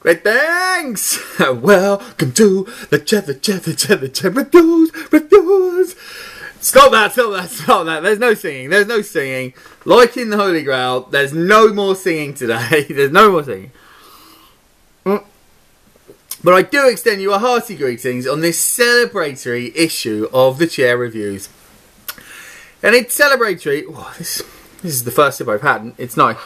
Great, thanks! Welcome to the reviews. Stop that. There's no singing. Like in the Holy Grail, there's no more singing today. There's no more singing. But I do extend you a hearty greetings on this celebratory issue of the Chair Reviews. And it's celebratory. Oh, this is the first sip I've had. It's nice.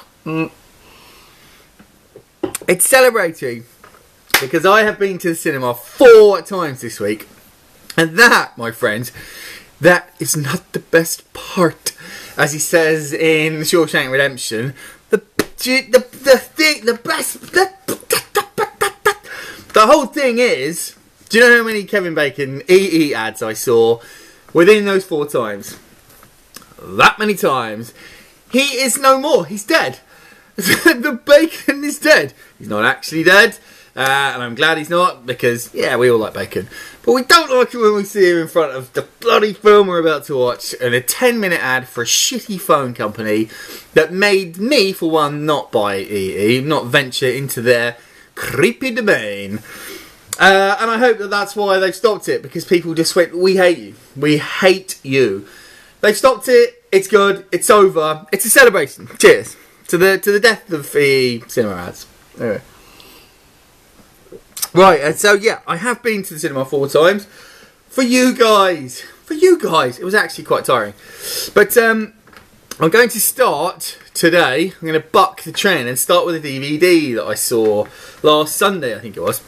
It's celebratory because I have been to the cinema 4 times this week. And that, my friends, that is not the best part. As he says in Shawshank Redemption, the whole thing is, do you know how many Kevin Bacon EE ads I saw within those 4 times? That many times. He is no more. He's dead. The Bacon is dead. He's not actually dead. And I'm glad he's not, because, yeah, we all like bacon. But we don't like it when we see him in front of the bloody film we're about to watch and a 10-minute ad for a shitty phone company that made me, for one, not buy EE, not venture into their creepy domain. And I hope that that's why they've stopped it, because people just went, we hate you. We hate you. They've stopped it. It's good. It's over. It's a celebration. Cheers to the death of the cinema ads. Anyway. Right, and so yeah, I have been to the cinema 4 times. For you guys. It was actually quite tiring. But I'm going to start today. I'm going to buck the trend and start with a DVD that I saw last Sunday, I think it was.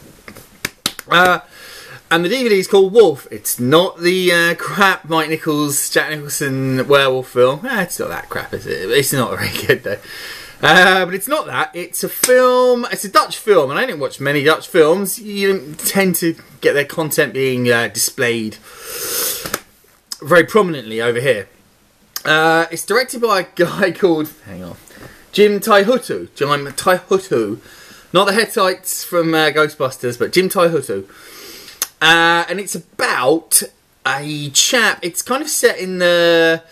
And the DVD is called Wolf. It's not the crap Mike Nichols, Jack Nicholson werewolf film. It's not that crap, is it? It's not very good, though. But it's not that. It's a film. It's a Dutch film, and I didn't watch many Dutch films. You don't tend to get their content being displayed very prominently over here. It's directed by a guy called, Jim Taihutu. Not the Hittites from Ghostbusters, but Jim Taihutu. And it's about a chap. It's kind of set in the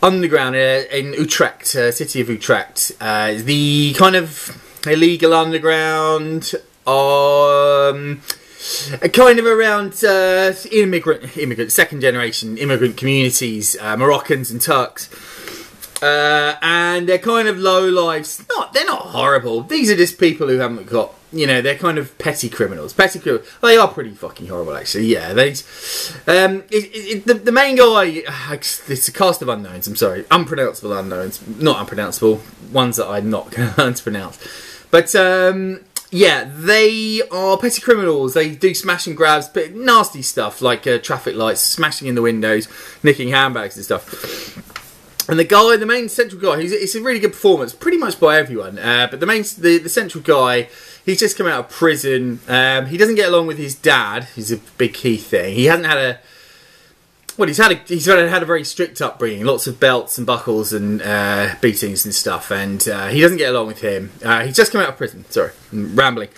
underground in Utrecht, city of Utrecht. The kind of illegal underground, kind of around immigrant, second generation immigrant communities, Moroccans and Turks. And they're kind of low lives. They're not horrible. These are just people who haven't got, they're kind of petty criminals. They are pretty fucking horrible, actually. Yeah, the main guy. It's a cast of unknowns. I'm sorry, unpronounceable unknowns. Not unpronounceable ones that I'm not going to learn to pronounce. But yeah, they are petty criminals. They do smash and grabs, but nasty stuff like traffic lights, smashing in the windows, nicking handbags and stuff. And the main central guy, it's a really good performance, pretty much by everyone. But the central guy, he's just come out of prison. He doesn't get along with his dad, who's a big key thing. He hasn't had he's had a very strict upbringing, lots of belts and buckles and beatings and stuff. And he doesn't get along with him. He's just come out of prison. Sorry, I'm rambling.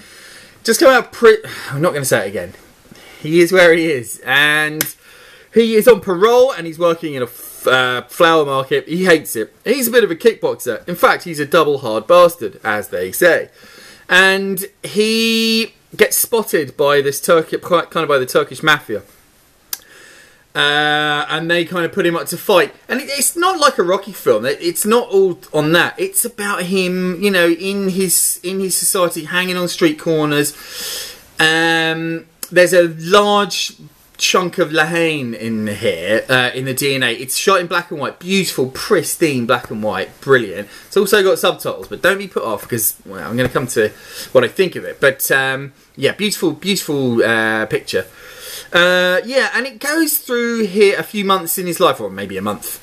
Just come out of prison. I'm not going to say it again. He is where he is, and he is on parole, and he's working in a flower market. He hates it. He's a bit of a kickboxer. In fact, he's a double hard bastard, as they say. And he gets spotted by this by the Turkish mafia. And they kind of put him up to fight. And it's not like a Rocky film. It's not all on that. It's about him, in his society, hanging on street corners. There's a large chunk of Lahane in here, in the DNA. It's shot in black and white, beautiful, pristine black and white, brilliant. It's also got subtitles, but don't be put off, because I'm going to come to what I think of it. But yeah, beautiful picture. Yeah, and it goes through here a few months in his life, or maybe a month,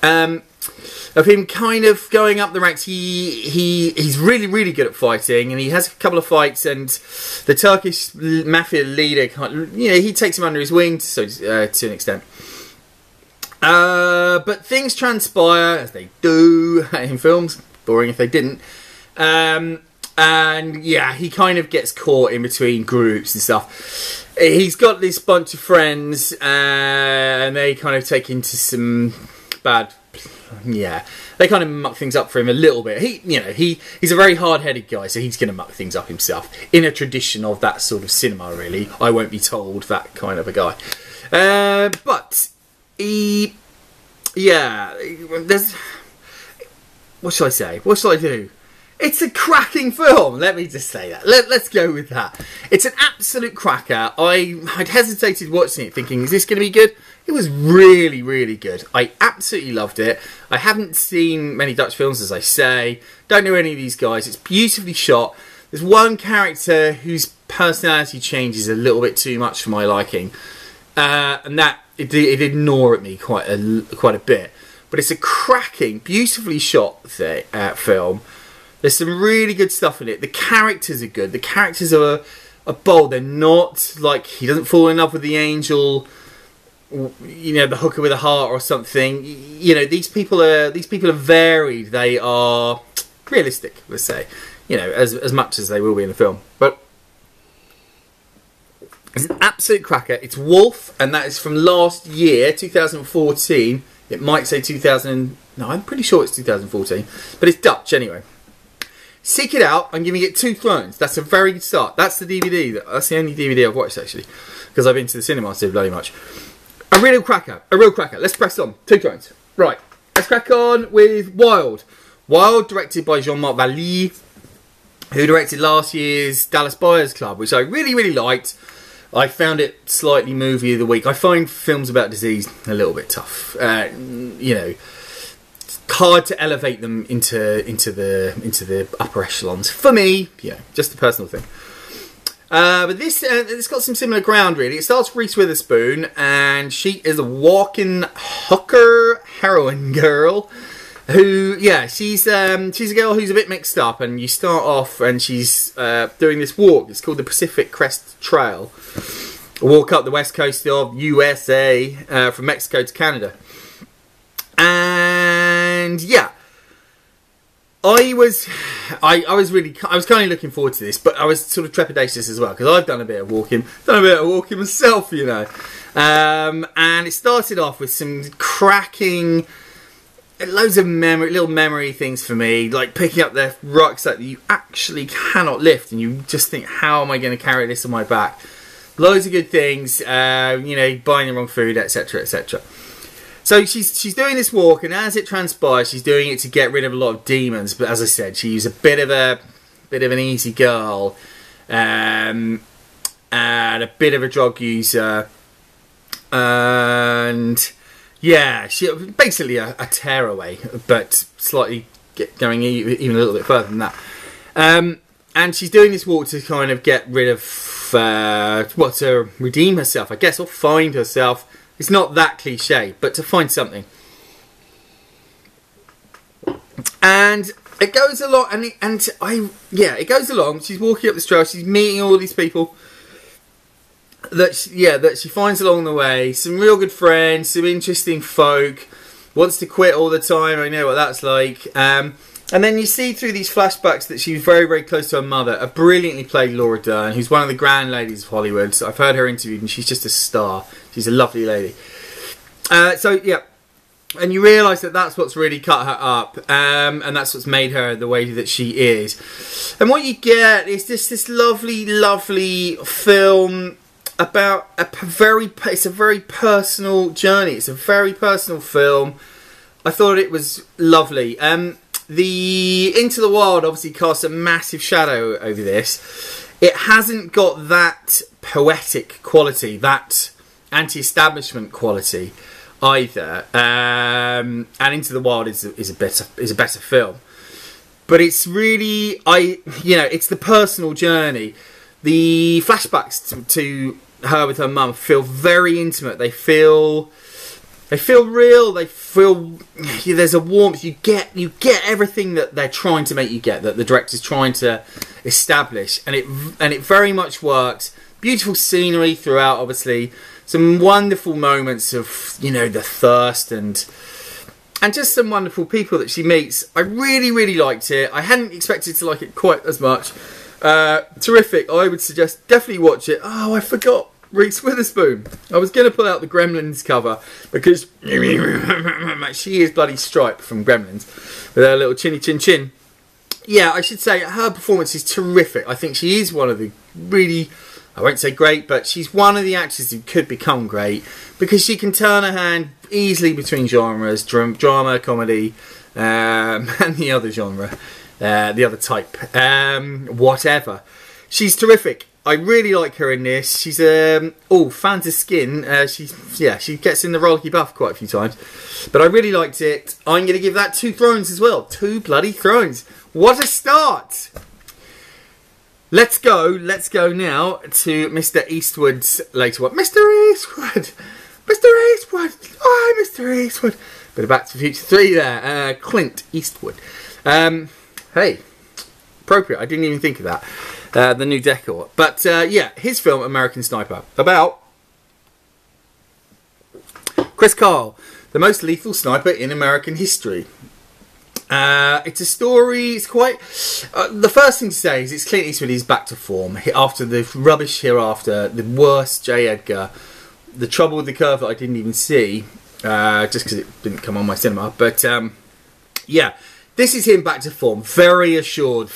of him kind of going up the ranks. He's really, really good at fighting, and he has a couple of fights, and the Turkish mafia leader, he takes him under his wing to an extent. But things transpire, as they do in films. Boring if they didn't. And yeah, he kind of gets caught in between groups and stuff. He's got this bunch of friends, and they kind of take into some bad yeah, they kind of muck things up for him a little bit. He's a very hard-headed guy, so he's going to muck things up himself in a tradition of that sort of cinema. Really, I won't be told that kind of a guy. But there's, what shall I say? What shall I do? It's a cracking film. Let me just say that. Let's go with that. It's an absolute cracker. I'd hesitated watching it thinking, is this going to be good? It was really, really good. I absolutely loved it. I haven't seen many Dutch films, as I say. Don't know any of these guys. It's beautifully shot. There's one character whose personality changes a little bit too much for my liking. And that, it did gnaw at me quite a bit. But it's a cracking, beautifully shot film. There's some really good stuff in it. The characters are good. The characters are bold. They're not like, he doesn't fall in love with the angel, the hooker with a heart or something. These people are varied. They are realistic, let's say. As much as they will be in the film. But it's an absolute cracker. It's Wolf, and that is from last year, 2014. It might say 2000. No, I'm pretty sure it's 2014, but it's Dutch anyway. Seek it out. I'm giving it 2 thrones. That's a very good start. That's the DVD. That's the only DVD I've watched, actually, because I've been to the cinema so bloody much. A real cracker. A real cracker. Let's press on. 2 thrones. Right. Let's crack on with Wild. Wild, directed by Jean-Marc Vallée, who directed last year's Dallas Buyers Club, which I really, really liked. I found it slightly movie of the week. I find films about disease a little bit tough. Hard to elevate them into the upper echelons for me. Just a personal thing. But this it's got some similar ground really. It starts with Reese Witherspoon, and she is a walking hooker heroin girl who she's a girl who's a bit mixed up, and you start off and she's doing this walk. It's called the Pacific Crest Trail. A walk up the west coast of USA from Mexico to Canada. And I was kind of looking forward to this, but I was sort of trepidatious as well because I've done a bit of walking myself, and it started off with some cracking, loads of little memory things for me, like picking up the rucksack that you actually cannot lift, and you just think, how am I going to carry this on my back? Loads of good things, buying the wrong food, etc., etc. So she's doing this walk, and as it transpires, she's doing it to get rid of a lot of demons. But as I said, she's a bit of an easy girl, and a bit of a drug user, and she basically a tearaway, but slightly going even a little bit further than that. And she's doing this walk to kind of get rid of to redeem herself, I guess, or find herself. It's not that cliche, but to find something. And it goes along, it goes along. She's walking up this trail. She's meeting all these people that she finds along the way. Some real good friends, some interesting folk. Wants to quit all the time. I know what that's like. And then you see through these flashbacks that she was very, very close to her mother, a brilliantly played Laura Dern, who's one of the grand ladies of Hollywood. So I've heard her interviewed, and she's just a star. She's a lovely lady. And you realise that that's what's really cut her up, and that's what's made her the way that she is. And what you get is just this lovely, lovely film about it's a very personal journey. It's a very personal film. I thought it was lovely. The Into the Wild obviously casts a massive shadow over this. It hasn't got that poetic quality, that anti-establishment quality either. And Into the Wild is a better film. But it's really it's the personal journey. The flashbacks to her with her mum feel very intimate. They feel real. They feel there's a warmth. You get everything that they're trying to make you get, that the director's trying to establish, and it very much works. Beautiful scenery throughout, obviously. Some wonderful moments of the thirst and just some wonderful people that she meets. I really, really liked it. I hadn't expected to like it quite as much. Terrific. I would suggest definitely watch it. Oh, I forgot Reese Witherspoon. I was going to pull out the Gremlins cover because she is bloody Stripe from Gremlins with her little chinny chin chin. Yeah, I should say her performance is terrific. I think she is one of the really, I won't say great, but she's one of the actors who could become great because she can turn her hand easily between genres, drama, comedy, and the other genre, the other type, whatever. She's terrific. I really like her in this. She's fans of Skin. She gets in the rollicky buff quite a few times, but I really liked it. I'm going to give that 2 thrones as well. 2 bloody thrones. What a start! Let's go now to Mr. Eastwood's later one. Mr. Eastwood! Mr. Eastwood! Oh, Mr. Eastwood! Bit of Back to the Future 3 there. Clint Eastwood. Hey, appropriate. I didn't even think of that. The new decor. But, yeah, his film, American Sniper. About Chris Kyle, the most lethal sniper in American history. It's a story, it's quite... the first thing to say is it's Clint Eastwood is back to form. After the rubbish Hereafter, the worst J. Edgar, the Trouble with the Curve that I didn't even see, just because it didn't come on my cinema. But, yeah, this is him back to form. Very assured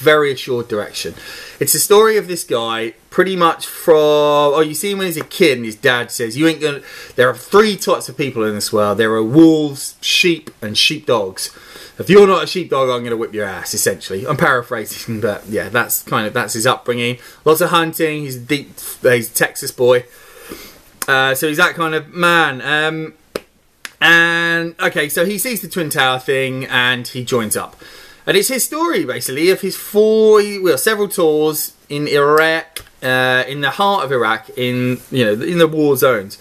direction. It's a story of this guy pretty much from... Oh, you see him when he's a kid and his dad says, you ain't gonna... There are 3 types of people in this world. There are wolves, sheep, and sheepdogs. If you're not a sheepdog, I'm going to whip your ass, essentially. I'm paraphrasing, but yeah, that's his upbringing. Lots of hunting. He's a Texas boy. So he's that kind of man. And, okay, so he sees the Twin Tower thing and he joins up. And it's his story, basically, of his several tours in Iraq, in the heart of Iraq, in the war zones.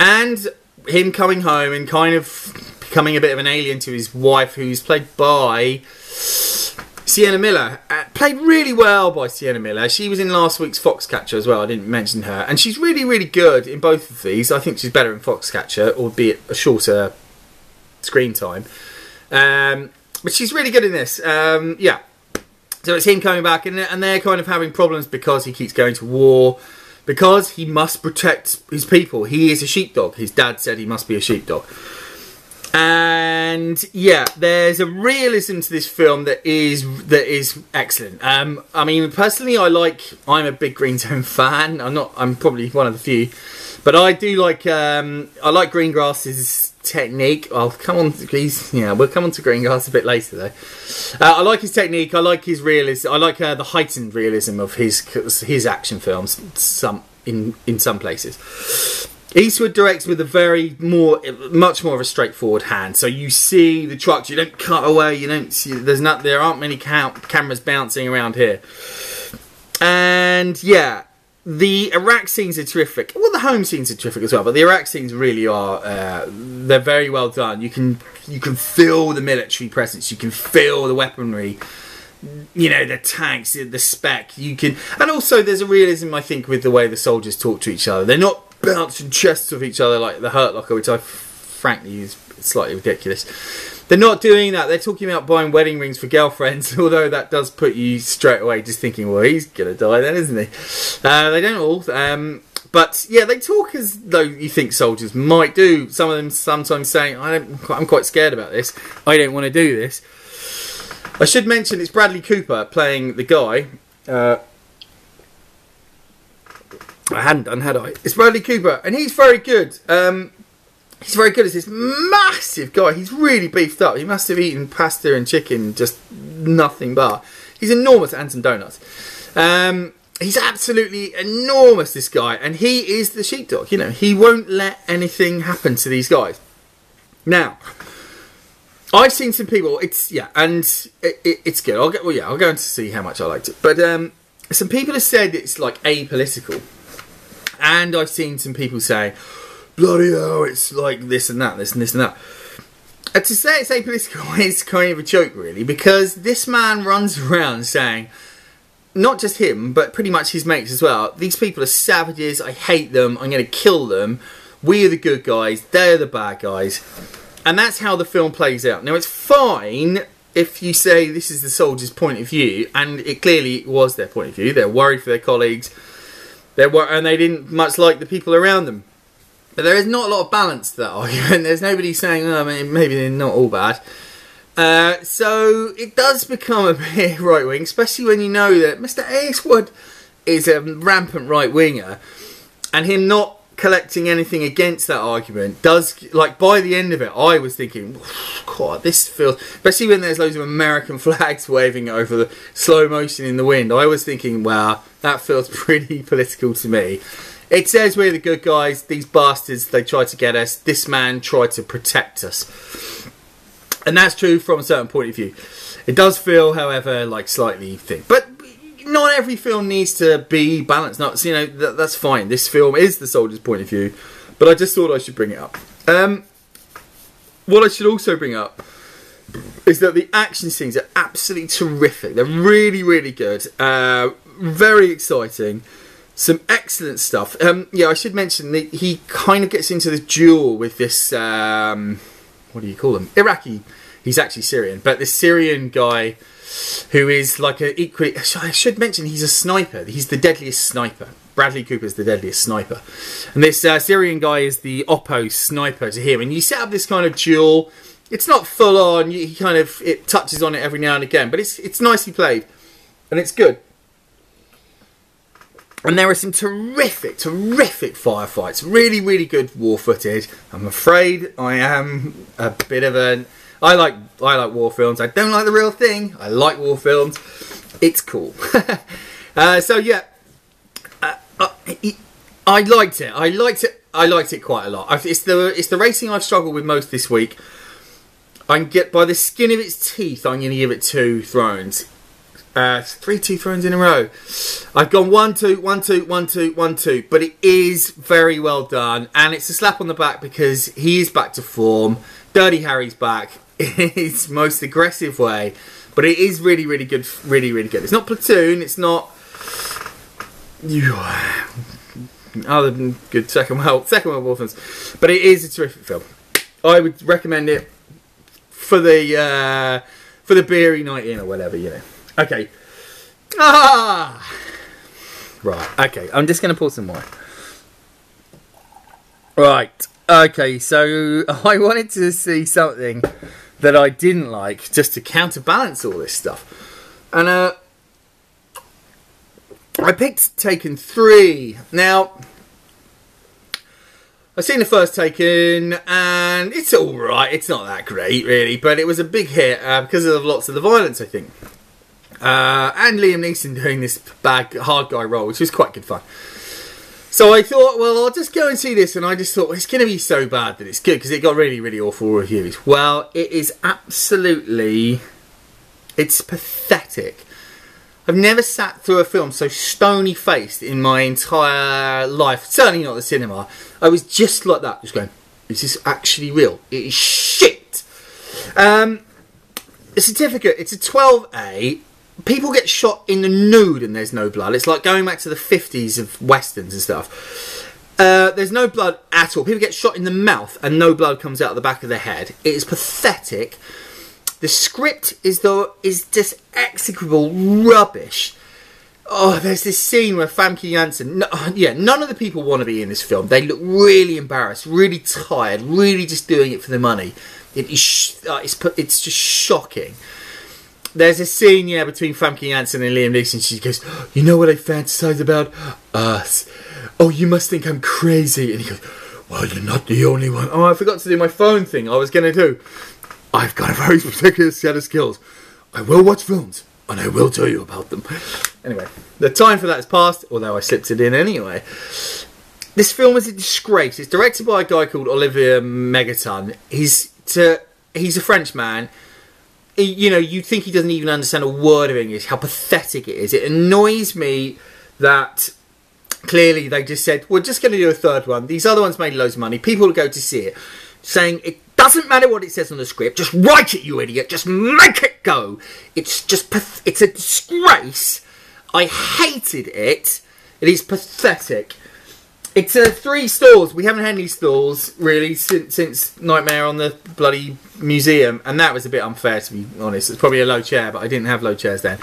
And him coming home and kind of becoming a bit of an alien to his wife, who's played by Sienna Miller. Played really well by Sienna Miller. She was in last week's Foxcatcher as well. I didn't mention her. And she's really, really good in both of these. I think she's better in Foxcatcher, albeit a shorter screen time. But she's really good in this. Yeah. So it's him coming back, and they're kind of having problems because he keeps going to war. Because he must protect his people. He is a sheepdog. His dad said he must be a sheepdog. And yeah, there's a realism to this film that is excellent. I mean, personally, I'm a big Green Zone fan. I'm probably one of the few, but I do like I like Greengrass's technique. We'll come on to Greengrass a bit later though. I like his technique. I like his realism. I like the heightened realism of his action films. In some places. Eastwood directs with much more of a straightforward hand. So you see the trucks, you don't cut away, you don't see. There aren't many cameras bouncing around here. And yeah, the Iraq scenes are terrific. Well, the home scenes are terrific as well, but the Iraq scenes really are. They're very well done. You can feel the military presence. You can feel the weaponry. The tanks, the spec. And also there's a realism, I think, with the way the soldiers talk to each other. They're not bouncing chests of each other like the Hurt Locker, which I frankly is slightly ridiculous. They're not doing that. They're talking about buying wedding rings for girlfriends, although that does put you straight away just thinking, well, he's gonna die then, isn't he? They don't all. But yeah, they talk as though you think soldiers might do. Some of them sometimes saying, I'm quite scared about this. I don't want to do this. I should mention it's Bradley Cooper playing the guy. I hadn't done, had I? It's Bradley Cooper, and he's very good. He's very good as this massive guy. He's really beefed up. He must have eaten pasta and chicken, just nothing but. He's enormous, and some donuts. He's absolutely enormous, this guy, and he is the sheepdog. He won't let anything happen to these guys. Now, I've seen some people. It's good. I'll go on to see how much I liked it. But some people have said it's like apolitical. And I've seen some people say, bloody hell, it's like this and that, this and this and that. And to say it's apolitical is kind of a joke, really, because this man runs around saying, not just him, but pretty much his mates as well, these people are savages, I hate them, I'm going to kill them, we are the good guys, they're the bad guys. And that's how the film plays out. Now, it's fine if you say this is the soldiers' point of view, and it clearly was their point of view. They're worried for their colleagues. And they didn't much like the people around them. But there is not a lot of balance to that argument. There's nobody saying, oh, maybe they're not all bad. So it does become a bit right-wing, especially when you know that Mr. Acewood is a rampant right-winger, and him not collecting anything against that argument does, like, by the end of it, I was thinking, God, this feels, especially when there's loads of American flags waving over the slow motion in the wind, I was thinking, wow, that feels pretty political to me. It says we're the good guys, these bastards, they tried to get us, this man tried to protect us. And that's true from a certain point of view. It does feel, however, like slightly thin. But not every film needs to be balanced. No, you know, that's fine. This film is the soldier's point of view. But I just thought I should bring it up. What I should also bring up is that the action scenes are absolutely terrific. They're really, really good. Very exciting. Some excellent stuff. Yeah, I should mention that he kind of gets into this duel with this, what do you call him? Iraqi. He's actually Syrian. But this Syrian guy who is like a equally... I should mention he's a sniper. He's the deadliest sniper. Bradley Cooper's the deadliest sniper. And this Syrian guy is the oppo sniper to him. And you set up this kind of duel. It's not full on. He kind of... It touches on it every now and again. But it's nicely played. And it's good. And there are some terrific, terrific firefights. Really, really good war footage. I'm afraid I am a bit of an... I like war films. I don't like the real thing. I like war films. It's cool. So yeah, I liked it. I liked it quite a lot. It's the racing I've struggled with most this week. I can get by the skin of its teeth. I'm going to give it 2 thrones. 3 2 thrones in a row. I've gone 1 2 1 2 1 2 1 2, but it is very well done, and it's a slap on the back because he is back to form. Dirty Harry's back in his most aggressive way, but it is really, really good. Really, really good. It's not Platoon. It's not other than good Second World War films, but it is a terrific film. I would recommend it for the beery night in or whatever, you know. Okay. Right. Okay. I'm just going to pour some more. Right. Okay. So I wanted to see something that I didn't like just to counterbalance all this stuff. And I picked Taken 3. Now, I've seen the first Taken and it's alright. It's not that great really, but it was a big hit because of lots of the violence, I think. And Liam Neeson doing this bad hard guy role, which was quite good fun. So I thought, well, I'll just go and see this, and I just thought, well, it's going to be so bad that it's good, because it got really, really awful reviews. Well, it is absolutely... It's pathetic. I've never sat through a film so stony-faced in my entire life. Certainly not the cinema. I was just like that, just going, is this actually real? It is shit! The certificate, it's a 12A. People get shot in the nude and there's no blood. It's like going back to the 50s of westerns and stuff. There's no blood at all. People get shot in the mouth and no blood comes out of the back of their head. It is pathetic. The script is just execrable rubbish. Oh, there's this scene where Famke Janssen... none of the people want to be in this film. They look really embarrassed, really tired, really just doing it for the money. It's just shocking. There's a scene, between Famke Janssen and Liam Neeson. She goes, you know what I fantasize about? Us. Oh, you must think I'm crazy. And he goes, well, you're not the only one. Oh, I forgot to do my phone thing I was going to do. I've got a very particular set of skills. I will watch films, and I will tell you about them. Anyway, the time for that has passed, although I slipped it in anyway. This film is a disgrace. It's directed by a guy called Olivier Megaton. He's a French man. You'd think he doesn't even understand a word of English, how pathetic it is. It annoys me that clearly they just said, we're just going to do a third one. These other ones made loads of money. People will go to see it. Saying, it doesn't matter what it says on the script. Just write it, you idiot. Just make it go. It's a disgrace. I hated it. It is pathetic. It's 3 stalls. We haven't had any stalls, really, since Nightmare on the bloody museum. And that was a bit unfair, to be honest. It's probably a low chair, but I didn't have low chairs then.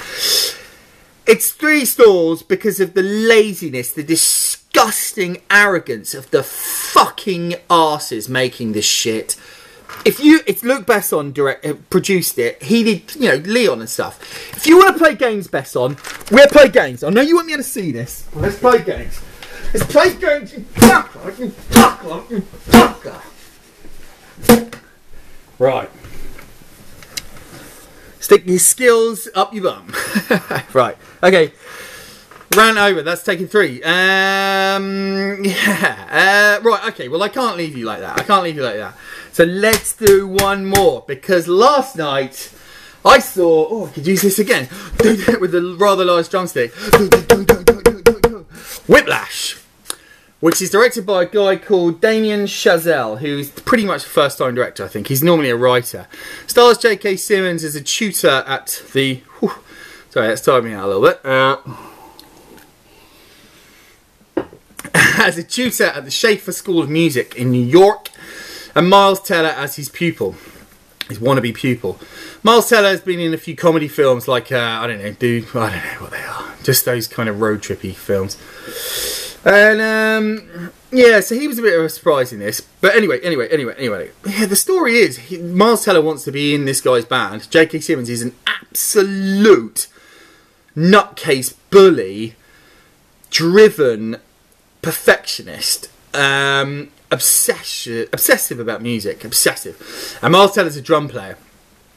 It's 3 stars because of the laziness, the disgusting arrogance of the fucking arses making this shit. It's Luc Besson produced it. He did, you know, Leon and stuff. If you want to play games, Besson, we'll play games. I know you want me to see this. Let's play games. Let's play games, you fucker, you fucker, you fucker. Right. Stick your skills up your bum. Right. Okay. Ran over. That's taken 3. Yeah. Right. Okay. Well, I can't leave you like that. I can't leave you like that. So let's do one more, because last night I saw. Oh, I could use this again with a rather large drumstick. Whiplash, which is directed by a guy called Damien Chazelle, who's pretty much a first-time director, I think. He's normally a writer. Stars J.K. Simmons as a tutor at the... sorry, that's tired me out a little bit. As a tutor at the Schaefer School of Music in New York, and Miles Teller as his pupil. His wannabe pupil. Miles Teller has been in a few comedy films like, I don't know what they are. Just those kind of road trippy films. And, yeah, so he was a bit of a surprise in this. But anyway. Yeah, the story is, Miles Teller wants to be in this guy's band. J.K. Simmons is an absolute nutcase bully, driven perfectionist, obsessive about music, obsessive. And Miles Teller's a drum player,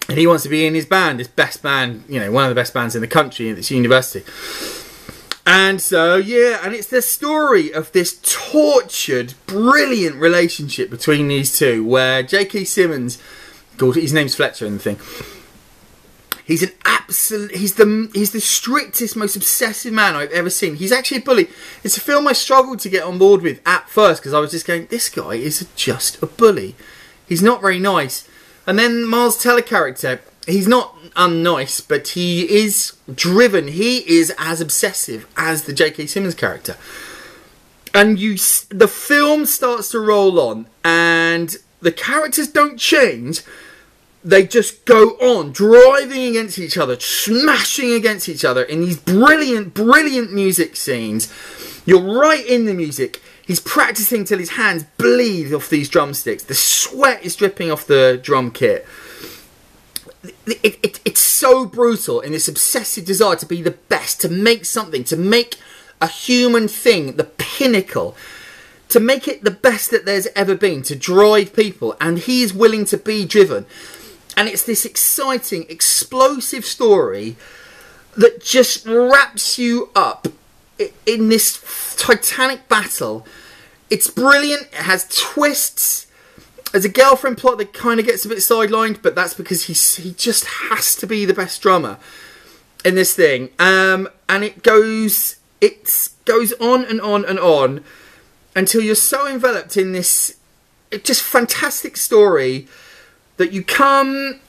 and he wants to be in his band, his best band, you know, one of the best bands in the country at this university. And so, yeah, and it's the story of this tortured, brilliant relationship between these two, where J.K. Simmons, his name's Fletcher in the thing, he's an absolute, he's the strictest, most obsessive man I've ever seen. He's actually a bully. It's a film I struggled to get on board with at first, because I was just going, this guy is just a bully. He's not very nice. And then Miles Teller character, he's not unnice, but he is driven. He is as obsessive as the J.K. Simmons character. And the film starts to roll on, and the characters don't change. They just go on, driving against each other, smashing against each other in these brilliant, brilliant music scenes. You're right in the music. He's practicing till his hands bleed off these drumsticks. The sweat is dripping off the drum kit. It's so brutal in this obsessive desire to be the best, to make something, to make a human thing the pinnacle, to make it the best that there's ever been, to drive people. And he is willing to be driven. And it's this exciting, explosive story that just wraps you up in this titanic battle. It's brilliant. It has twists. There's a girlfriend plot that kind of gets a bit sidelined, but that's because he just has to be the best drummer in this thing. And it goes on and on and on until you're so enveloped in this just fantastic story that you come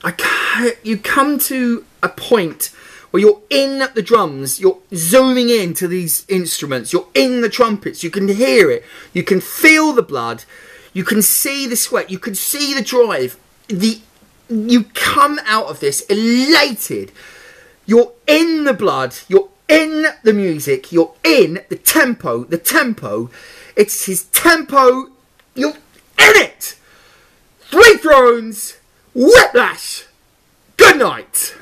to a point where you're in the drums, you're zooming into these instruments, you're in the trumpets, you can hear it, you can feel the blood, you can see the sweat, you can see the drive. You come out of this elated. You're in the blood, you're in the music, you're in the tempo. It's his tempo, you're in it! 3 Thrones, Whiplash. Good night.